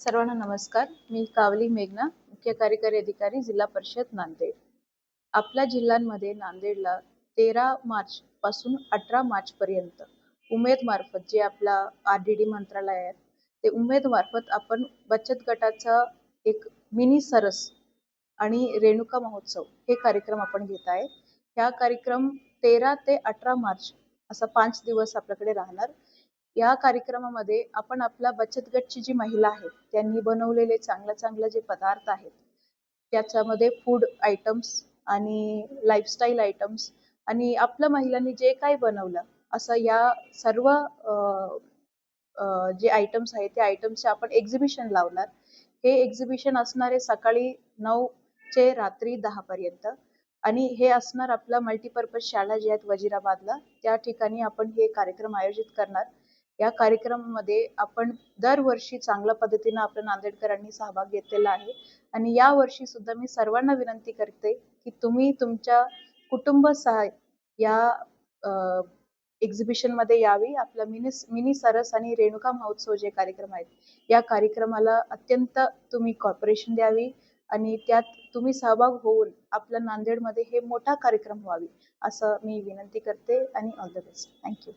सर्वांना नमस्कार. मी कावली मेघना, मुख्य कार्यकारी अधिकारी, जिल्हा परिषद नांदेड. आपल्या जिल्ह्यांमध्ये नांदेडला 13 मार्च पासून 18 मार्च पर्यंत उमेद मार्फत जे आपला RDD मंत्रालय आहे, ते उमेद मार्फत आपण बचत गटाचा एक मिनी सरस आणि रेणुका महोत्सव हे कार्यक्रम आपण घेत आहे. हा कार्यक्रम 13 ते 18 मार्च असा 5 दिवस आपल्याकडे राहणार. या कार्यक्रमामध्ये आपण आपला बचत गटची जी महिला आहेत त्यांनी बनवलेले चांगले जे पदार्थ आहेत त्याच्यामध्ये फूड आयटम्स आणि लाईफस्टाईल आयटम्स आणि आपल्या महिलांनी जे काही बनवलं असं या सर्व जे आयटम्स आहेत त्या आयटम्सचे आपण एक्झिबिशन लावणार. हे एक्झिबिशन असणार आहे सकाळी 9 चे रात्री 10 पर्यंत आणि हे असणार आपला मल्टीपर्पज शाळा जी आहेत वजीराबादला त्या ठिकाणी आपण हे कार्यक्रम आयोजित करणार. या कार्यक्रमामध्ये आपण दरवर्षी चांगल्या पद्धतीने आपल्या नांदेडकरांनी सहभाग घेतलेला आहे आणि या वर्षी सुद्धा मी सर्वांना विनंती करते की तुम्ही तुमच्या कुटुंबासह या एक्झिबिशन मध्ये यावी. आपला मिनी सरस आणि रेणुका महोत्सव जे कार्यक्रम आहेत या कार्यक्रमाला अत्यंत तुम्ही कॉर्पोरेशन द्यावी आणि त्यात तुम्ही सहभाग होऊन आपल्या नांदेडमध्ये हे मोठा कार्यक्रम व्हावी असं मी विनंती करते आणि ऑल द बेस्ट. थँक्यू.